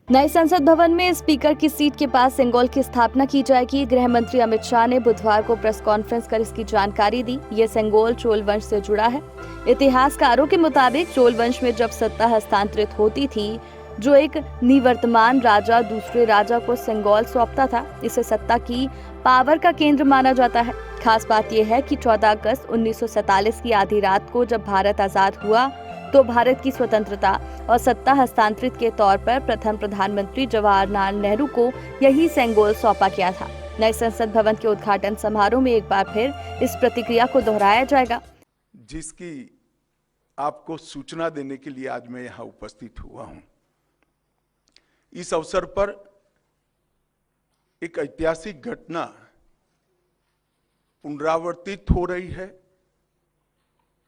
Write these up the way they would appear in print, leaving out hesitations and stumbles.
नए संसद भवन में स्पीकर की सीट के पास सेंगोल की स्थापना की जाएगी। गृह मंत्री अमित शाह ने बुधवार को प्रेस कॉन्फ्रेंस कर इसकी जानकारी दी। ये सेंगोल चोल वंश से जुड़ा है। इतिहासकारों के मुताबिक चोल वंश में जब सत्ता हस्तांतरित होती थी, जो एक निवर्तमान राजा दूसरे राजा को सेंगोल सौंपता था, इसे सत्ता की पावर का केंद्र माना जाता है। खास बात यह है कि 14 अगस्त 1947 की आधी रात को जब भारत आजाद हुआ तो भारत की स्वतंत्रता और सत्ता हस्तांतरित के तौर पर प्रथम प्रधानमंत्री जवाहरलाल नेहरू को यही सेंगोल सौंपा गया था। नए संसद भवन के उद्घाटन समारोह में एक बार फिर इस प्रतिक्रिया को दोहराया जाएगा, जिसकी आपको सूचना देने के लिए आज मैं यहाँ उपस्थित हुआ हूँ। इस अवसर पर एक ऐतिहासिक घटना पुनरावर्तित हो रही है।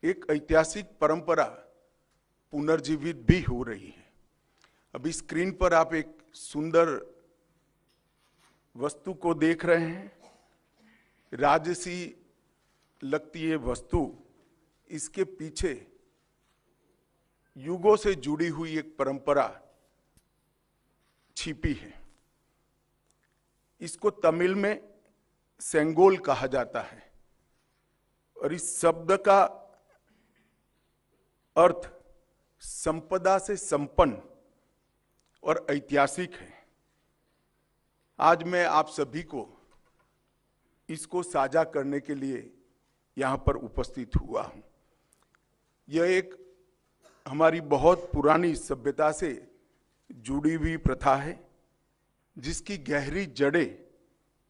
एक ऐतिहासिक परंपरा पुनर्जीवित भी हो रही है। अभी स्क्रीन पर आप एक सुंदर वस्तु को देख रहे हैं। राजसी लगती है वस्तु, इसके पीछे युगों से जुड़ी हुई एक परंपरा छिपी है। इसको तमिल में सेंगोल कहा जाता है और इस शब्द का अर्थ संपदा से संपन्न और ऐतिहासिक है। आज मैं आप सभी को इसको साझा करने के लिए यहां पर उपस्थित हुआ हूं। यह एक हमारी बहुत पुरानी सभ्यता से जुड़ी हुई प्रथा है, जिसकी गहरी जड़ें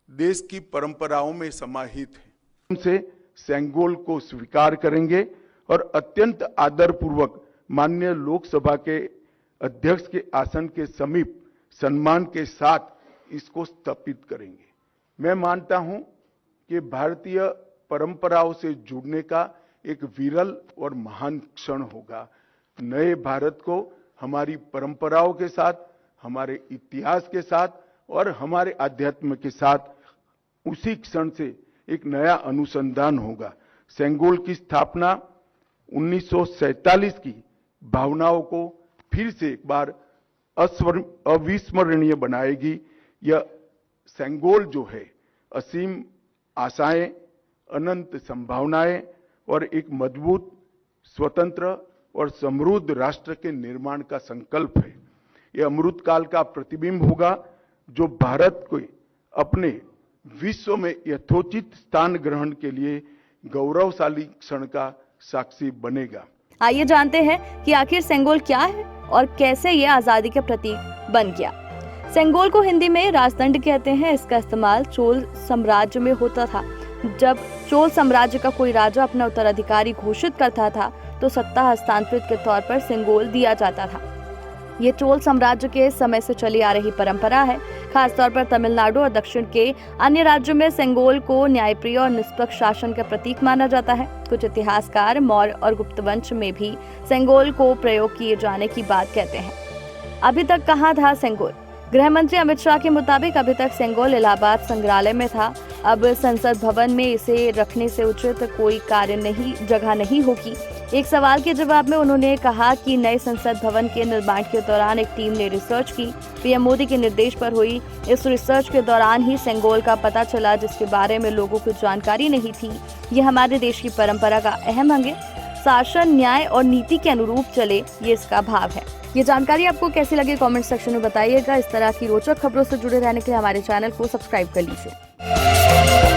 देश की परंपराओं में समाहित है। हमसे सेंगोल को स्वीकार करेंगे और अत्यंत आदरपूर्वक माननीय लोकसभा के अध्यक्ष के आसन के समीप सम्मान के साथ इसको स्थापित करेंगे। मैं मानता हूं कि भारतीय परंपराओं से जुड़ने का एक विरल और महान क्षण होगा। नए भारत को हमारी परंपराओं के साथ, हमारे इतिहास के साथ और हमारे अध्यात्म के साथ उसी क्षण से एक नया अनुसंधान होगा। सेंगोल की स्थापना 1947 की भावनाओं को फिर से एक बार अविस्मरणीय बनाएगी। यह सेंगोल जो है असीम आशाएं, अनंत संभावनाएं और एक मजबूत, स्वतंत्र और समृद्ध राष्ट्र के निर्माण का संकल्प है। यह अमृतकाल का प्रतिबिंब होगा, जो भारत को अपने विश्व में यथोचित स्थान ग्रहण के लिए गौरवशाली क्षण का साक्षी बनेगा। आइए जानते हैं कि आखिर सेंगोल क्या है और कैसे ये आजादी का प्रतीक बन गया। सेंगोल को हिंदी में राजदंड कहते हैं। इसका इस्तेमाल चोल साम्राज्य में होता था। जब चोल साम्राज्य का कोई राजा अपना उत्तराधिकारी घोषित करता था तो सत्ता हस्तांतरित के तौर पर सेंगोल दिया जाता था। ये चोल साम्राज्य के समय से चली आ रही परंपरा है। खासतौर पर तमिलनाडु और दक्षिण के अन्य राज्यों में सेंगोल को न्यायप्रिय और निष्पक्ष शासन का प्रतीक माना जाता है। कुछ इतिहासकार मौर्य और गुप्त वंश में भी सेंगोल को प्रयोग किए जाने की बात कहते हैं। अभी तक कहाँ था सेंगोल? गृह मंत्री अमित शाह के मुताबिक अभी तक सेंगोल इलाहाबाद संग्रहालय में था। अब संसद भवन में इसे रखने से उचित कोई जगह नहीं होगी। एक सवाल के जवाब में उन्होंने कहा कि नए संसद भवन के निर्माण के दौरान एक टीम ने रिसर्च की। पीएम मोदी के निर्देश पर हुई इस रिसर्च के दौरान ही सेंगोल का पता चला, जिसके बारे में लोगों को जानकारी नहीं थी। ये हमारे देश की परंपरा का अहम अंग है। शासन न्याय और नीति के अनुरूप चले, ये इसका भाव है। ये जानकारी आपको कैसी लगी कमेंट सेक्शन में बताइएगा। इस तरह की रोचक खबरों से जुड़े रहने के लिए हमारे चैनल को सब्सक्राइब कर लीजिए।